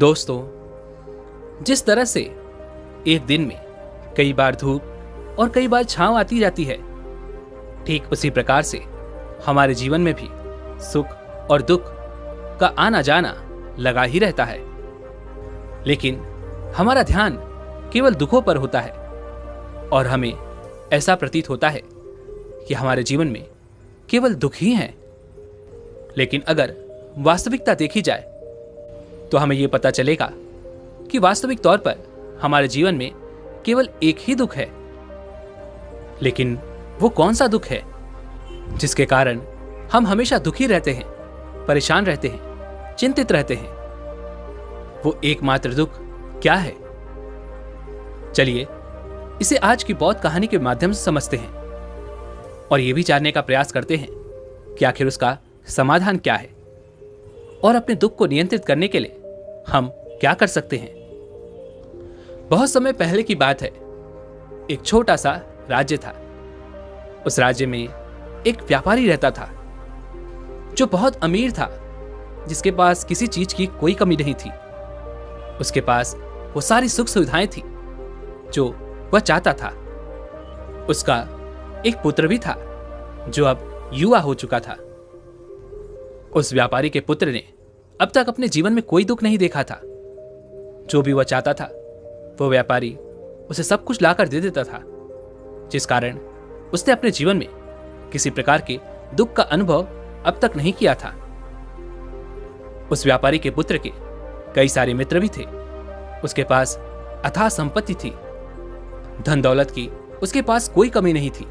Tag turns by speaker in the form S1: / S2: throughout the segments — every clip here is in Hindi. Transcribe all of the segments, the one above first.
S1: दोस्तों, जिस तरह से एक दिन में कई बार धूप और कई बार छांव आती जाती है, ठीक उसी प्रकार से हमारे जीवन में भी सुख और दुख का आना जाना लगा ही रहता है। लेकिन हमारा ध्यान केवल दुखों पर होता है और हमें ऐसा प्रतीत होता है कि हमारे जीवन में केवल दुख ही हैं। लेकिन अगर वास्तविकता देखी जाए तो हमें यह पता चलेगा कि वास्तविक तौर पर हमारे जीवन में केवल एक ही दुख है। लेकिन वो कौन सा दुख है जिसके कारण हम हमेशा दुखी रहते हैं, परेशान रहते हैं, चिंतित रहते हैं? वो एकमात्र दुख क्या है? चलिए इसे आज की बौद्ध कहानी के माध्यम से समझते हैं और यह भी जानने का प्रयास करते हैं कि आखिर उसका समाधान क्या है और अपने दुख को नियंत्रित करने के लिए हम क्या कर सकते हैं। बहुत समय पहले की बात है। एक छोटा सा राज्य था। उस राज्य में एक व्यापारी रहता था जो बहुत अमीर था, जिसके पास किसी चीज की कोई कमी नहीं थी। उसके पास वो सारी सुख सुविधाएं थी जो वह चाहता था। उसका एक पुत्र भी था जो अब युवा हो चुका था। उस व्यापारी के पुत्र ने अब तक अपने जीवन में कोई दुख नहीं देखा था। जो भी वह चाहता था वो व्यापारी उसे सब कुछ लाकर दे देता था, जिस कारण उसने अपने जीवन में किसी प्रकार के दुख का अनुभव अब तक नहीं किया था। उस व्यापारी के पुत्र के कई सारे मित्र भी थे। उसके पास अथाह संपत्ति थी, धन दौलत की उसके पास कोई कमी नहीं थी।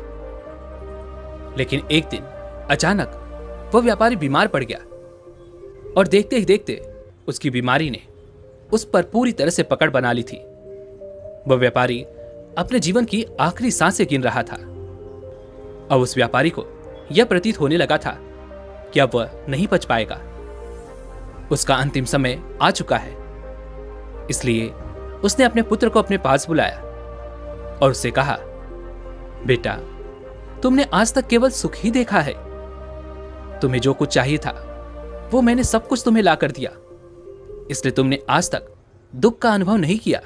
S1: लेकिन एक दिन अचानक वह व्यापारी बीमार पड़ गया और देखते ही देखते उसकी बीमारी ने उस पर पूरी तरह से पकड़ बना ली थी। वह व्यापारी अपने जीवन की आखिरी सांसें गिन रहा था। अब उस व्यापारी को यह प्रतीत होने लगा था कि अब वह नहीं बच पाएगा। उसका अंतिम समय आ चुका है। इसलिए उसने अपने पुत्र को अपने पास बुलाया और उससे कहा, बेटा, तुमने आज तक केवल सुख ही देखा है। तुम्हें जो कुछ चाहिए था वो मैंने सब कुछ तुम्हें ला कर दिया, इसलिए तुमने आज तक दुख का अनुभव नहीं किया।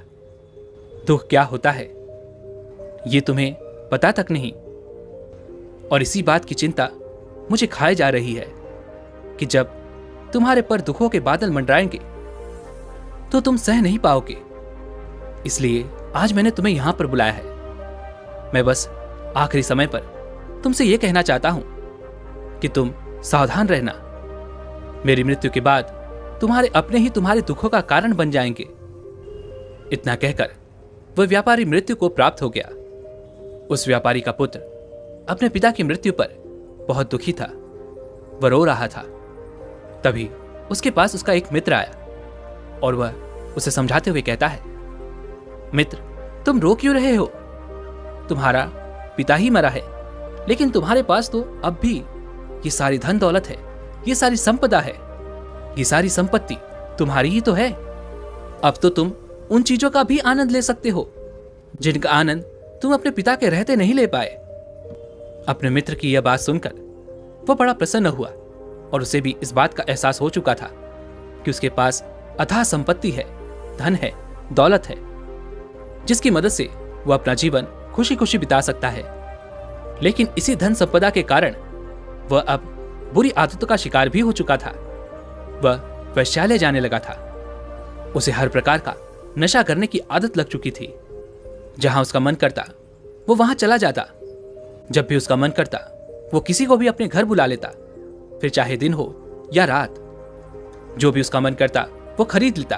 S1: दुख क्या होता है ये तुम्हें पता तक नहीं, और इसी बात की चिंता मुझे खाए जा रही है कि जब तुम्हारे पर दुखों के बादल मंडराएंगे तो तुम सह नहीं पाओगे। इसलिए आज मैंने तुम्हें यहां पर बुलाया है। मैं बस आखिरी समय पर तुमसे यह कहना चाहता हूं कि तुम सावधान रहना। मेरी मृत्यु के बाद तुम्हारे अपने ही तुम्हारे दुखों का कारण बन जाएंगे। इतना कहकर वह व्यापारी मृत्यु को प्राप्त हो गया। उस व्यापारी का पुत्र अपने पिता की मृत्यु पर बहुत दुखी था। वह रो रहा था। तभी उसके पास उसका एक मित्र आया और वह उसे समझाते हुए कहता है, मित्र, तुम रो क्यों रहे हो? तुम्हारा पिता ही मरा है, लेकिन तुम्हारे पास तो अब भी ये सारी धन दौलत है, ये सारी संपदा है, ये सारी संपत्ति तुम्हारी ही तो है। अब तो तुम उन चीजों का भी आनंद ले सकते हो जिनका आनंद तुम अपने पिता के रहते नहीं ले पाए। अपने मित्र की यह बात सुनकर वह बड़ा प्रसन्न हुआ और उसे भी इस बात का एहसास हो चुका था कि उसके पास अथाह संपत्ति है, धन है, दौलत है, जिसकी मदद से वह अपना जीवन खुशी खुशी बिता सकता है। लेकिन इसी धन संपदा के कारण वह अब बुरी आदतों का शिकार भी हो चुका था। वह वैश्यालय जाने लगा था। उसे हर प्रकार का नशा करने की आदत लग चुकी थी। जहां उसका मन करता वो वहां चला जाता। जब भी उसका मन करता वो किसी को भी अपने घर बुला लेता, फिर चाहे दिन हो या रात। जो भी उसका मन करता वो खरीद लेता,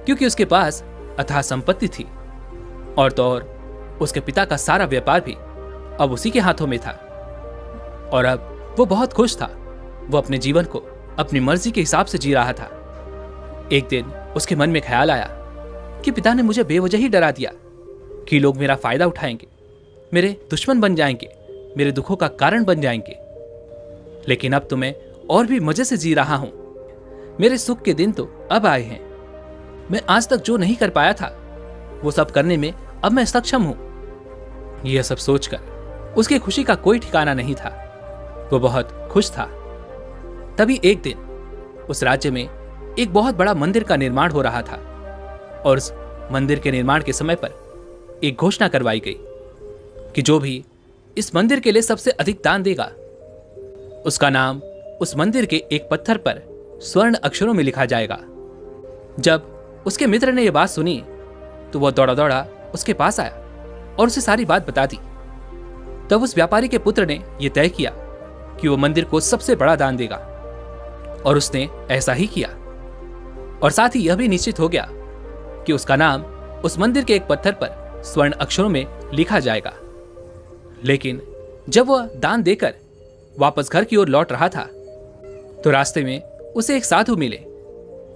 S1: क्योंकि उसके पास अथाह संपत्ति थी। और तो और उसके पिता का सारा व्यापार भी अब उसी के हाथों में था और अब वो बहुत खुश था। वो अपने जीवन को अपनी मर्जी के हिसाब से जी रहा था। एक दिन उसके मन में ख्याल आया कि पिता ने मुझे बेवजह ही डरा दिया कि लोग मेरा फायदा उठाएंगे, मेरे दुश्मन बन जाएंगे, मेरे दुखों का कारण बन जाएंगे। लेकिन अब तो मैं और भी मजे से जी रहा हूं। मेरे सुख के दिन तो अब आए हैं। मैं आज तक जो नहीं कर पाया था वो सब करने में अब मैं सक्षम हूं। यह सब सोचकर उसकी खुशी का कोई ठिकाना नहीं था। वो बहुत खुश था। तभी एक दिन उस राज्य में एक बहुत बड़ा मंदिर का निर्माण हो रहा था और उस मंदिर के निर्माण के समय पर एक घोषणा करवाई गई कि जो भी इस मंदिर के लिए सबसे अधिक दान देगा उसका नाम उस मंदिर के एक पत्थर पर स्वर्ण अक्षरों में लिखा जाएगा। जब उसके मित्र ने यह बात सुनी तो वह दौड़ा दौड़ा उसके पास आया और उसे सारी बात बता दी। तब उस व्यापारी के पुत्र ने यह तय किया कि वह मंदिर को सबसे बड़ा दान देगा और उसने ऐसा ही किया और साथ ही यह भी निश्चित हो गया कि उसका नाम उस मंदिर के एक पत्थर पर स्वर्ण अक्षरों में लिखा जाएगा। लेकिन जब वह दान देकर वापस घर की ओर लौट रहा था तो रास्ते में उसे एक साधु मिले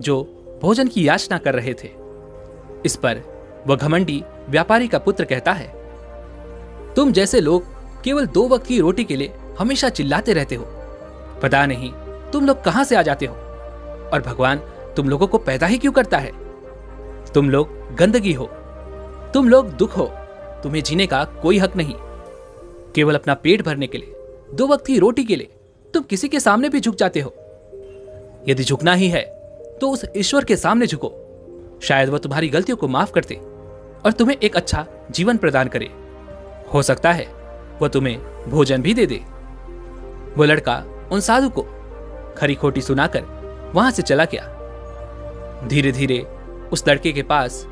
S1: जो भोजन की याचना कर रहे थे। इस पर वह घमंडी व्यापारी का पुत्र कहता है, तुम जैसे लोग केवल 2 वक्त की रोटी के लिए हमेशा चिल्लाते रहते हो। पता नहीं तुम लोग कहां से आ जाते हो और भगवान तुम लोगों को पैदा ही क्यों करता है। तुम लोग गंदगी हो, तुम लोग दुख हो, तुम्हें जीने का कोई हक नहीं। केवल अपना पेट भरने के लिए 2 वक्त की रोटी के लिए तुम किसी के सामने भी झुक जाते हो। यदि झुकना ही है तो उस ईश्वर के सामने झुको, शायद वह तुम्हारी गलतियों को माफ कर दे और तुम्हें एक अच्छा जीवन प्रदान करे। हो सकता है वह तुम्हें भोजन भी दे दे। वो लड़का उन साधु को खरी खोटी सुनाकर वहां से चला गया। धीरे धीरे उस लड़के के पास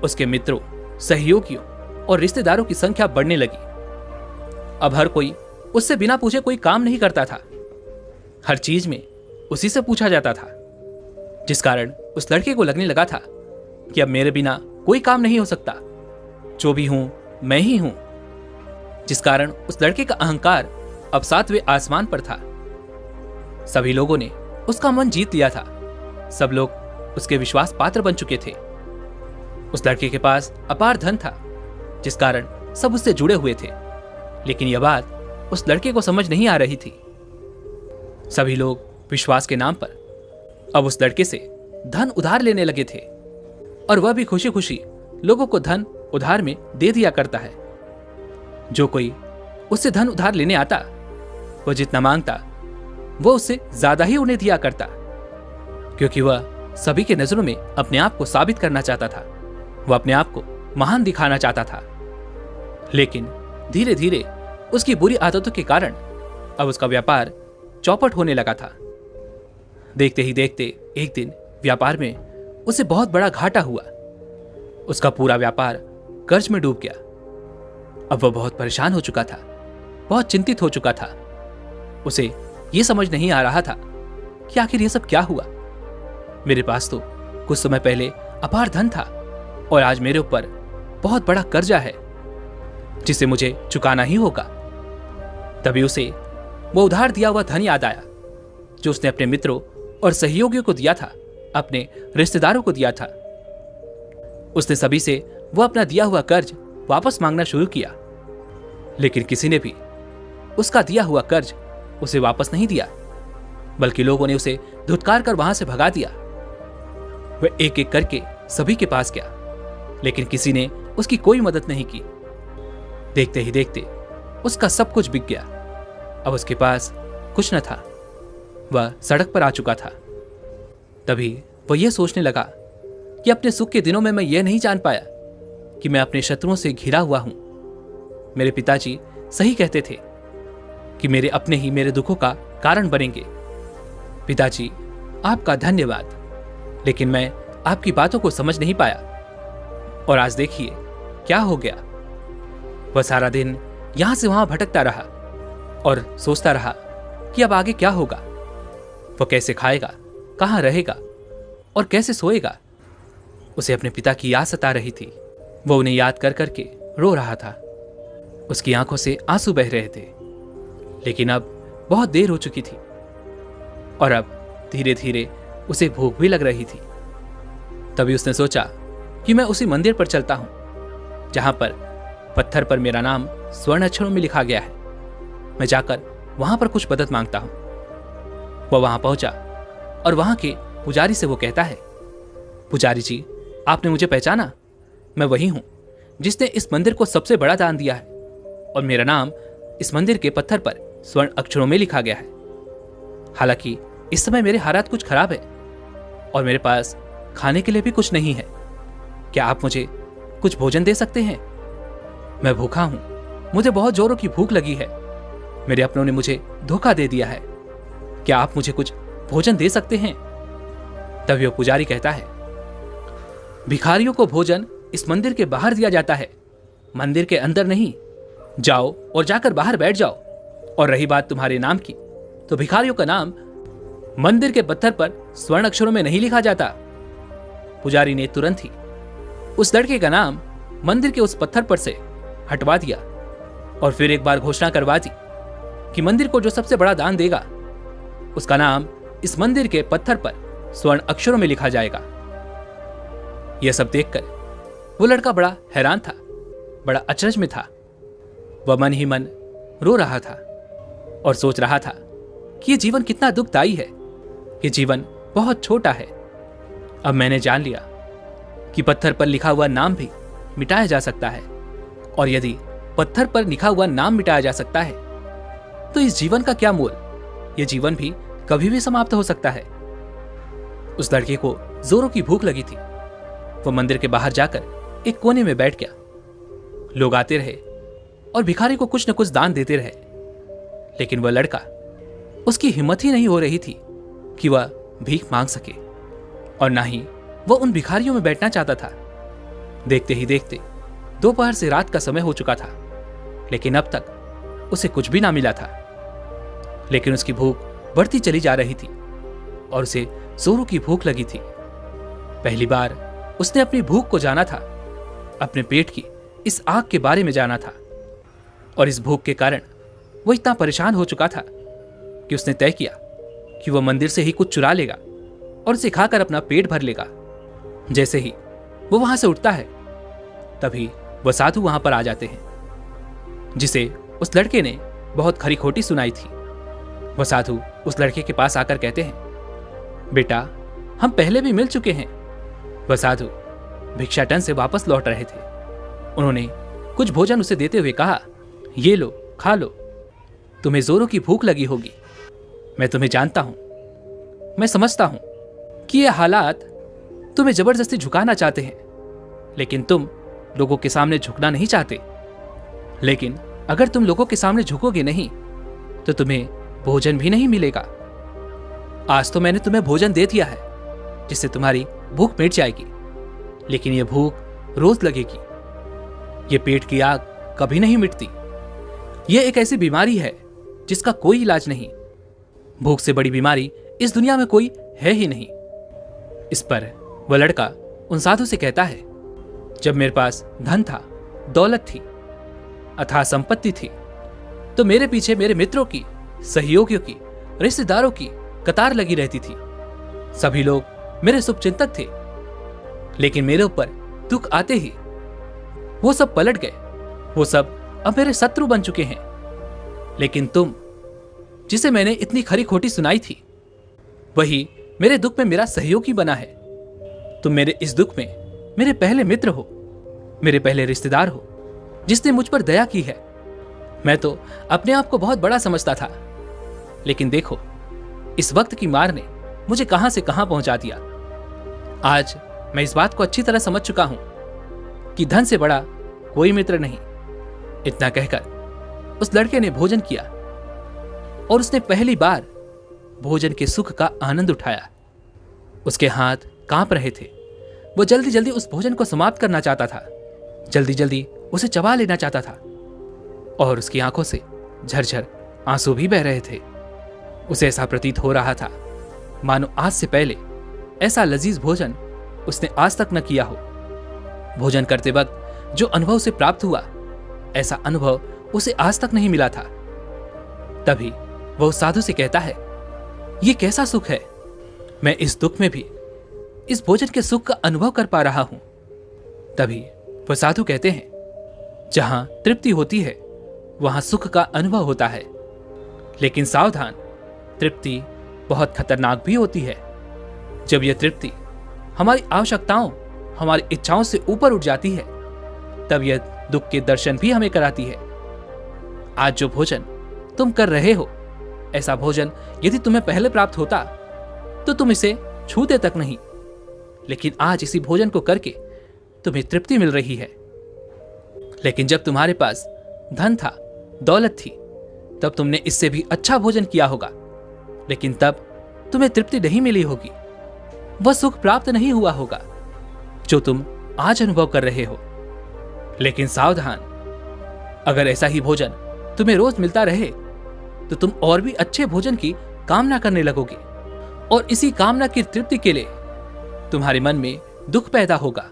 S1: उसके मित्रों, सहयोगियों और रिश्तेदारों की संख्या बढ़ने लगी। अब हर कोई उससे बिना पूछे कोई काम नहीं करता था। हर चीज में उसी से पूछा जाता था, जिस कारण उस लड़के को लगने लगा था कि अब मेरे बिना कोई काम नहीं हो सकता, जो भी हूं मैं ही हूं। जिस कारण उस लड़के का अहंकार अब 7वें आसमान पर था। सभी लोगों ने उसका मन जीत लिया था। सब लोग उसके विश्वास पात्र बन चुके थे। उस लड़के के पास अपार धन था, जिस कारण सब उससे जुड़े हुए थे। लेकिन यह बात उस लड़के को समझ नहीं आ रही थी। सभी लोग विश्वास के नाम पर अब उस लड़के से धन उधार लेने लगे थे और वह भी खुशी खुशी लोगों को धन उधार में दे दिया करता है। जो कोई उससे धन उधार लेने आता, वह जितना मांगता वो उससे ज्यादा ही उन्हें दिया करता, क्योंकि वह सभी के नजरों में अपने आप को साबित करना चाहता था। वह अपने आप को महान दिखाना चाहता था। लेकिन धीरे धीरे उसकी बुरी आदतों के कारण अब उसका व्यापार चौपट होने लगा था। देखते ही देखते एक दिन व्यापार में उसे बहुत बड़ा घाटा हुआ। उसका पूरा व्यापार कर्ज में डूब गया। अब वह बहुत परेशान हो चुका था, बहुत चिंतित हो चुका था। उसे यह समझ नहीं आ रहा था कि आखिर यह सब क्या हुआ। मेरे पास तो कुछ समय पहले अपार धन था और आज मेरे ऊपर बहुत बड़ा कर्जा है जिसे मुझे चुकाना ही होगा। तभी उसे वो उधार दिया हुआ धन याद आया जो उसने अपने मित्रों और सहयोगियों को दिया था, अपने रिश्तेदारों को दिया था। उसने सभी से वो अपना दिया हुआ कर्ज वापस मांगना शुरू किया, लेकिन किसी ने भी उसका दिया हुआ कर्ज उसे वापस नहीं दिया, बल्कि लोगों ने उसे धुतकार कर वहां से भगा दिया। वह एक एक करके सभी के पास गया, लेकिन किसी ने उसकी कोई मदद नहीं की। देखते ही देखते उसका सब कुछ बिक गया। अब उसके पास कुछ न था। वह सड़क पर आ चुका था। तभी वह यह सोचने लगा कि अपने सुख के दिनों में मैं यह नहीं जान पाया कि मैं अपने शत्रुओं से घिरा हुआ हूं। मेरे पिताजी सही कहते थे कि मेरे अपने ही मेरे दुखों का कारण बनेंगे। पिताजी, आपका धन्यवाद, लेकिन मैं आपकी बातों को समझ नहीं पाया और आज देखिए क्या हो गया। वह सारा दिन यहां से वहां भटकता रहा और सोचता रहा कि अब आगे क्या होगा। वह कैसे खाएगा, कहां रहेगा और कैसे सोएगा। उसे अपने पिता की याद सता रही थी। वह उन्हें याद कर करके रो रहा था। उसकी आंखों से आंसू बह रहे थे, लेकिन अब बहुत देर हो चुकी थी और अब धीरे धीरे उसे भूख भी लग रही थी। तभी उसने सोचा कि मैं उसी मंदिर पर चलता हूं जहां पर पत्थर पर मेरा नाम स्वर्ण अक्षरों में लिखा गया है। मैं जाकर वहां पर कुछ मदद मांगता हूं। वह वहां पहुंचा और वहां के पुजारी से वो कहता है, पुजारी जी, आपने मुझे पहचाना? मैं वही हूं जिसने इस मंदिर को सबसे बड़ा दान दिया है और मेरा नाम इस मंदिर के पत्थर पर स्वर्ण अक्षरों में लिखा गया है। हालांकि इस समय मेरे हालात कुछ खराब है। और मेरे पास खाने के लिए भी कुछ नहीं है। क्या आप मुझे कुछ भोजन दे सकते हैं? मैं भूखा हूं, मुझे बहुत जोरों की भूख लगी है। मेरे अपनों ने मुझे धोखा दे दिया है। क्या आप मुझे कुछ भोजन दे सकते हैं? तभी वो पुजारी कहता है, भिखारियों को भोजन इस मंदिर के बाहर दिया जाता है, मंदिर के अंदर नहीं। जाओ और जाकर बाहर बैठ जाओ। और रही बात तुम्हारे नाम की, तो भिखारियों का नाम मंदिर के पत्थर पर स्वर्ण अक्षरों में नहीं लिखा जाता। पुजारी ने तुरंत ही उस लड़के का नाम मंदिर के उस पत्थर पर से हटवा दिया और फिर एक बार घोषणा करवा दी कि मंदिर को जो सबसे बड़ा दान देगा उसका नाम इस मंदिर के पत्थर पर स्वर्ण अक्षरों में लिखा जाएगा। यह सब देखकर वो लड़का बड़ा हैरान था, बड़ा अचरज में था। वह मन ही मन रो रहा था और सोच रहा था कि यह जीवन कितना दुखदाई है। यह जीवन बहुत छोटा है। अब मैंने जान लिया कि पत्थर पर लिखा हुआ नाम भी मिटाया जा सकता है, और यदि पत्थर पर लिखा हुआ नाम मिटाया जा सकता है तो इस जीवन का क्या मोल? यह जीवन भी कभी भी समाप्त हो सकता है। उस लड़के को जोरों की भूख लगी थी। वह मंदिर के बाहर जाकर एक कोने में बैठ गया। लोग आते रहे और भिखारी को कुछ न कुछ दान देते रहे, लेकिन वह लड़का, उसकी हिम्मत ही नहीं हो रही थी कि वह भीख मांग सके, और ना ही वह उन भिखारियों में बैठना चाहता था। देखते ही देखते दोपहर से रात का समय हो चुका था, लेकिन अब तक उसे कुछ भी ना मिला था। लेकिन उसकी भूख बढ़ती चली जा रही थी और उसे जोरों की भूख लगी थी। पहली बार उसने अपनी भूख को जाना था, अपने पेट की इस आग के बारे में जाना था, और इस भूख के कारण वो इतना परेशान हो चुका था कि उसने तय किया कि वह मंदिर से ही कुछ चुरा लेगा और उसे खाकर अपना पेट भर लेगा। जैसे ही वो वहां से उठता है, तभी वह साधु वहां पर आ जाते हैं, जिसे उस लड़के ने बहुत खरी खोटी सुनाई थी। वह साधु उस लड़के के पास आकर कहते हैं, बेटा, हम पहले भी मिल चुके हैं। वह साधु भिक्षाटन से वापस लौट रहे थे। उन्होंने कुछ भोजन उसे देते हुए कहा, ये लो, खा लो, तुम्हें जोरों की भूख लगी होगी। मैं तुम्हें जानता हूं, मैं समझता हूं कि ये हालात तुम्हें जबरदस्ती झुकाना चाहते हैं, लेकिन तुम लोगों के सामने झुकना नहीं चाहते। लेकिन अगर तुम लोगों के सामने झुकोगे नहीं तो तुम्हें भोजन भी नहीं मिलेगा। आज तो मैंने तुम्हें भोजन दे दिया है जिससे तुम्हारी भूख मिट जाएगी, लेकिन यह भूख रोज लगेगी। यह पेट की आग कभी नहीं मिटती। यह एक ऐसी बीमारी है जिसका कोई इलाज नहीं। भूख से बड़ी बीमारी इस दुनिया में कोई है ही नहीं। इस पर वह लड़का उन साधु से कहता है, जब मेरे पास धन था, दौलत थी, अथाह संपत्ति थी, तो मेरे पीछे मेरे मित्रों की, सहयोगियों की, रिश्तेदारों की कतार लगी रहती थी। सभी लोग मेरे शुभचिंतक थे, लेकिन मेरे ऊपर दुख आते ही वो सब पलट गए। वो सब अब मेरे शत्रु बन चुके हैं। लेकिन तुम, जिसे मैंने इतनी खरी खोटी सुनाई थी, वही मेरे दुख में मेरा सहयोगी बना है। तुम मेरे इस दुख में मेरे पहले मित्र हो, मेरे पहले रिश्तेदार हो, जिसने मुझ पर दया की है। मैं तो अपने आप को बहुत बड़ा समझता था, लेकिन देखो, इस वक्त की मार ने मुझे कहां से कहां पहुंचा दिया। आज मैं इस बात को अच्छी तरह समझ चुका हूं कि धन से बड़ा कोई मित्र नहीं। इतना कहकर उस लड़के ने भोजन किया और उसने पहली बार भोजन के सुख का आनंद उठाया। उसके हाथ कांप रहे थे। वो जल्दी जल्दी उस भोजन को समाप्त करना चाहता था, जल्दी जल्दी उसे चबा लेना चाहता था, और उसकी आंखों से झरझर आंसू भी बह रहे थे। उसे ऐसा प्रतीत हो रहा था मानो आज से पहले ऐसा लजीज भोजन उसने आज तक न किया हो। भोजन करते वक्त जो अनुभव उसे प्राप्त हुआ, ऐसा अनुभव उसे आज तक नहीं मिला था। तभी वह उस साधु से कहता है, यह कैसा सुख है, मैं इस दुख में भी इस भोजन के सुख का अनुभव कर पा रहा हूं। तभी वह साधु कहते हैं, जहां तृप्ति होती है वहां सुख का अनुभव होता है, लेकिन सावधान, तृप्ति बहुत खतरनाक भी होती है। जब यह तृप्ति हमारी आवश्यकताओं, हमारी इच्छाओं से ऊपर उठ जाती है, तब यह दुख के दर्शन भी हमें कराती है। आज जो भोजन तुम कर रहे हो, ऐसा भोजन यदि तुम्हें पहले प्राप्त होता तो तुम इसे छूते तक नहीं, लेकिन आज इसी भोजन को करके तुम्हें तृप्ति मिल रही है। लेकिन जब तुम्हारे पास धन था, दौलत थी, तब तुमने इससे भी अच्छा भोजन किया होगा, लेकिन तब तुम्हें तृप्ति नहीं मिली होगी, वह सुख प्राप्त नहीं हुआ होगा जो तुम आज अनुभव कर रहे हो। लेकिन सावधान, अगर ऐसा ही भोजन तुम्हें रोज मिलता रहे तो तुम और भी अच्छे भोजन की कामना करने लगोगे, और इसी कामना की तृप्ति के लिए तुम्हारे मन में दुख पैदा होगा।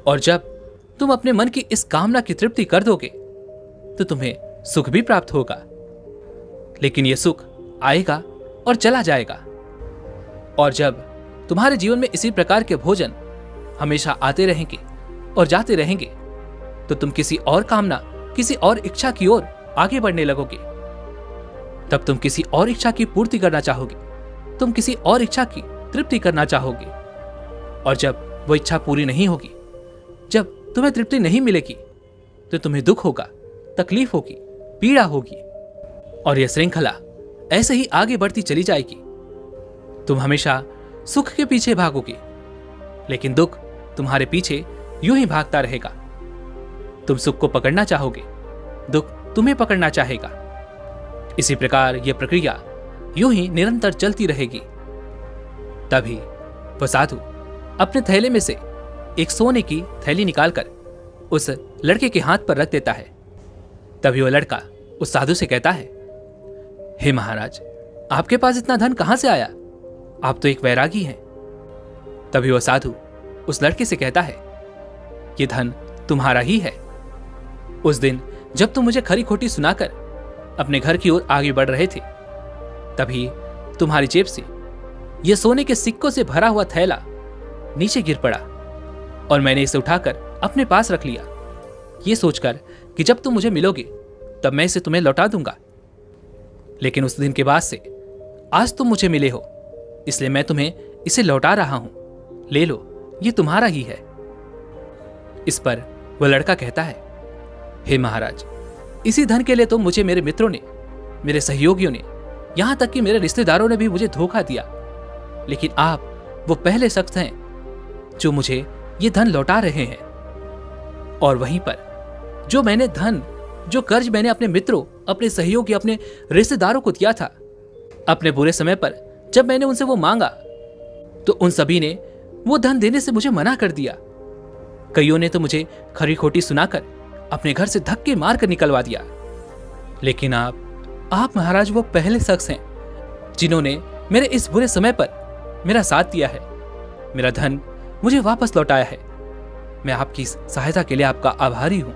S1: और जब तुम अपने मन की इस कामना की तृप्ति कर दोगे तो तुम्हें सुख भी प्राप्त होगा, लेकिन यह सुख आएगा और चला जाएगा। और जब तुम्हारे जीवन में इसी प्रकार के भोजन हमेशा आते रहेंगे और जाते रहेंगे तो तुम किसी और कामना, किसी और इच्छा की ओर आगे बढ़ने लगोगे। तब तुम किसी और इच्छा की पूर्ति करना चाहोगे, तुम किसी और इच्छा की तृप्ति करना चाहोगे, और जब वो इच्छा पूरी नहीं होगी, जब तुम्हें तृप्ति नहीं मिलेगी, तो तुम्हें दुख होगा, तकलीफ होगी, पीड़ा होगी, और यह श्रृंखला ऐसे ही आगे बढ़ती चली जाएगी। तुम हमेशा सुख के पीछे भागोगे, लेकिन दुख तुम्हारे पीछे यूं ही भागता रहेगा। तुम सुख को पकड़ना चाहोगे, दुख तुम्हें पकड़ना चाहेगा। इसी प्रकार यह प्रक्रिया यूं ही निरंतर चलती रहेगी। तभी वह साधु अपने थैले में से एक सोने की थैली निकालकर उस लड़के के हाथ पर रख देता है। तभी वह लड़का उस साधु से कहता है, हे महाराज, आपके पास इतना धन कहां से आया? आप तो एक वैरागी हैं। तभी वह साधु उस लड़के से कहता है, ये धन तुम्हारा ही है। उस दिन जब तुम मुझे खरी खोटी सुनाकर अपने घर की ओर आगे बढ़ रहे थे, तभी तुम्हारी जेब से यह सोने के सिक्कों से भरा हुआ थैला नीचे गिर पड़ा, और मैंने इसे उठाकर अपने पास रख लिया, ये सोचकर कि जब तुम मुझे मिलोगे तब मैं इसे तुम्हें लौटा दूंगा। लेकिन उस दिन के बाद से आज तुम मुझे मिले हो, इसलिए मैं तुम्हें इसे लौटा रहा हूं। ले लो, ये तुम्हारा ही है। इस पर वह लड़का कहता है, हे महाराज, इसी धन के लिए तो मुझे मेरे मित्रों ने, मेरे सहयोगियों ने, यहां तक कि मेरे रिश्तेदारों ने भी मुझे धोखा दिया, लेकिन आप वो पहले शख्स हैं जो मुझे ये धन लौटा रहे हैं। और वहीं पर जो मैंने धन, जो कर्ज मैंने अपने मित्रों, अपने सहयोगी, अपने रिश्तेदारों को दिया था, अपने बुरे समय पर जब मैंने उनसे वो मांगा तो उन सभी ने वो धन देने से मुझे मना कर दिया। कईयों ने तो मुझे खरी खोटी सुनाकर अपने घर से धक्के मारकर निकलवा दिया। लेकिन आप महाराज वो पहले शख्स हैं जिन्होंने मेरे इस बुरे समय पर मेरा साथ दिया है, मेरा धन मुझे वापस लौटाया है। मैं आपकी सहायता के लिए आपका आभारी हूं।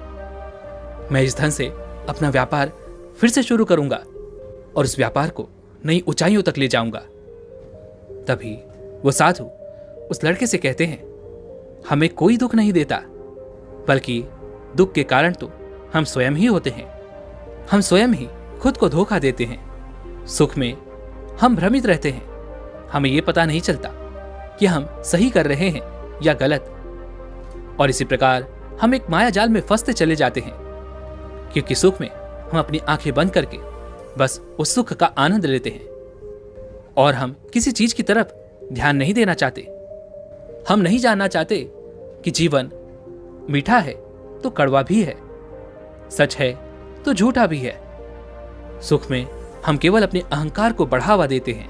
S1: मैं इस धन से अपना व्यापार फिर से शुरू करूंगा और उस व्यापार को नई ऊंचाइयों तक ले जाऊंगा। तभी वो साधु उस लड़के से कहते हैं, हमें कोई दुख नहीं देता, बल्कि दुख के कारण तो हम स्वयं ही होते हैं। हम स्वयं ही खुद को धोखा देते हैं। सुख में हम भ्रमित रहते हैं, हमें यह पता नहीं चलता कि हम सही कर रहे हैं या गलत, और इसी प्रकार हम एक माया जाल में फंसते चले जाते हैं, क्योंकि सुख में हम अपनी आंखें बंद करके बस उस सुख का आनंद लेते हैं, और हम किसी चीज की तरफ ध्यान नहीं देना चाहते। हम नहीं जानना चाहते कि जीवन मीठा है तो कड़वा भी है, सच है तो झूठा भी है। सुख में हम केवल अपने अहंकार को बढ़ावा देते हैं।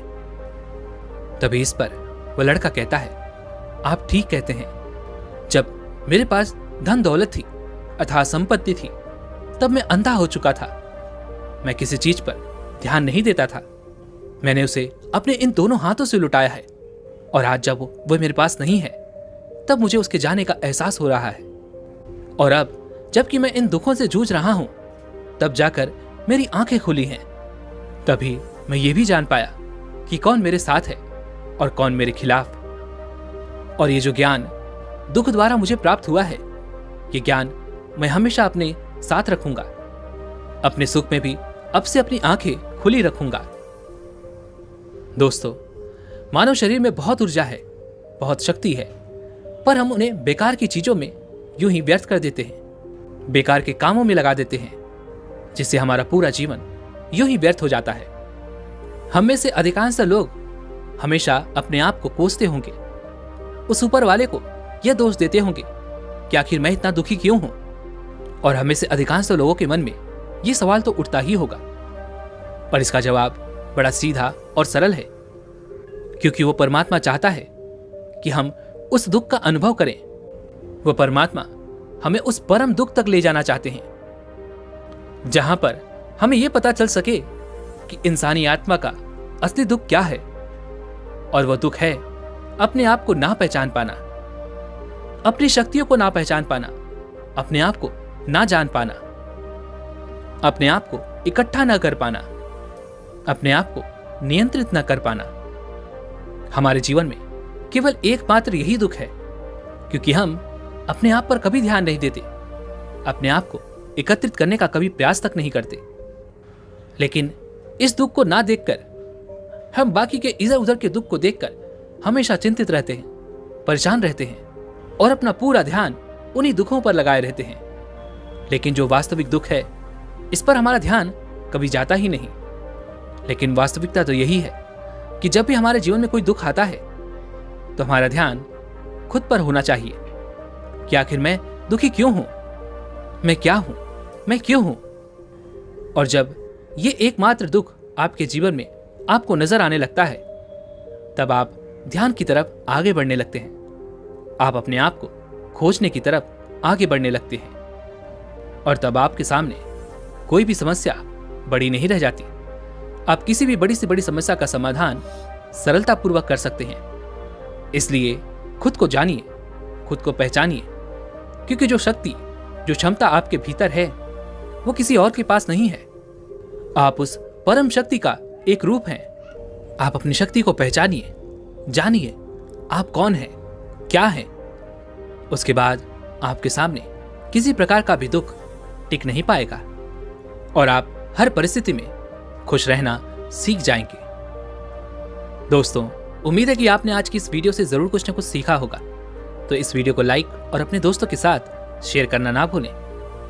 S1: तभी इस पर वह लड़का कहता है, आप ठीक कहते हैं। जब मेरे पास धन दौलत थी, अथाह संपत्ति थी, तब मैं अंधा हो चुका था। मैं किसी चीज पर ध्यान नहीं देता था। मैंने उसे अपने इन दोनों हाथों से लुटाया है, और आज जब वो मेरे पास नहीं है, तब मुझे उसके जाने का एहसास हो रहा है। और अब जबकि मैं इन दुखों से जूझ रहा हूं, तब जाकर मेरी आंखें खुली हैं। तभी मैं ये भी जान पाया कि कौन मेरे साथ है और कौन मेरे खिलाफ। और ये जो ज्ञान दुख द्वारा मुझे प्राप्त हुआ है, ये ज्ञान मैं हमेशा अपने साथ रखूंगा। अपने सुख में भी अब से अपनी आंखें खुली रखूंगा। दोस्तों, मानव शरीर में बहुत ऊर्जा है, बहुत शक्ति है, पर हम उन्हें बेकार की चीजों में यूं ही व्यर्थ कर देते हैं, बेकार के कामों में लगा देते हैं, जिससे हमारा पूरा जीवन यूं ही व्यर्थ हो जाता है। हम में से अधिकांश लोग हमेशा अपने आप को कोसते होंगे, उस ऊपर वाले को यह दोष देते होंगे कि आखिर मैं इतना दुखी क्यों हूं। और हमें से अधिकांश लोगों के मन में यह सवाल तो उठता ही होगा, पर इसका जवाब बड़ा सीधा और सरल है, क्योंकि वो परमात्मा चाहता है कि हम उस दुख का अनुभव करें। वो परमात्मा हमें उस परम दुख तक ले जाना चाहते हैं, जहां पर हमें यह पता चल सके कि इंसानी आत्मा का असली दुख क्या है। और वह दुख है अपने आप को ना पहचान पाना, अपनी शक्तियों को ना पहचान पाना, अपने आप को ना जान पाना, अपने आप को इकट्ठा ना कर पाना, अपने आप को नियंत्रित ना कर पाना। हमारे जीवन में केवल एकमात्र यही दुख है, क्योंकि हम अपने आप पर कभी ध्यान नहीं देते, अपने आप को एकत्रित करने का कभी प्रयास तक नहीं करते। लेकिन इस दुख को ना देखकर हम बाकी के इधर उधर के दुख को देखकर हमेशा चिंतित रहते हैं, परेशान रहते हैं और अपना पूरा ध्यान उन्हीं दुखों पर लगाए रहते हैं। लेकिन जो वास्तविक दुख है, इस पर हमारा ध्यान कभी जाता ही नहीं। लेकिन वास्तविकता तो यही है कि जब भी हमारे जीवन में कोई दुख आता है तो हमारा ध्यान खुद पर होना चाहिए कि आखिर मैं दुखी क्यों हूं, मैं क्या हूं, मैं क्यों हूं। और जब ये एकमात्र दुख आपके जीवन में आपको नजर आने लगता है, तब आप ध्यान की तरफ आगे बढ़ने लगते हैं। आप अपने आप को खोजने की तरफ आगे बढ़ने लगते हैं, और तब आपके सामने कोई भी समस्या बड़ी नहीं रह जाती। आप किसी भी बड़ी से बड़ी समस्या का समाधान सरलतापूर्वक कर सकते हैं। इसलिए खुद को जानिए, खुद को पहचानिए, क्योंकि जो शक्ति, जो क्षमता आपके भीतर है, वो किसी और के पास नहीं है। आप उस परम शक्ति का एक रूप हैं। आप अपनी शक्ति को पहचानिए, जानिए आप कौन हैं, क्या हैं। उसके बाद आपके सामने किसी प्रकार का भी दुख टिक नहीं पाएगा और आप हर परिस्थिति में खुश रहना सीख जाएंगे। दोस्तों, उम्मीद है कि आपने आज की इस वीडियो से जरूर कुछ न कुछ सीखा होगा। तो इस वीडियो को लाइक और अपने दोस्तों के साथ शेयर करना ना भूलें,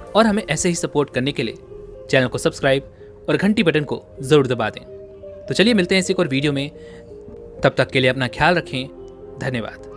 S1: और हमें ऐसे ही सपोर्ट करने के लिए चैनल को सब्सक्राइब और घंटी बटन को जरूर दबा दें। तो चलिए मिलते हैं इसी एक और वीडियो में। तब तक के लिए अपना ख्याल रखें। धन्यवाद।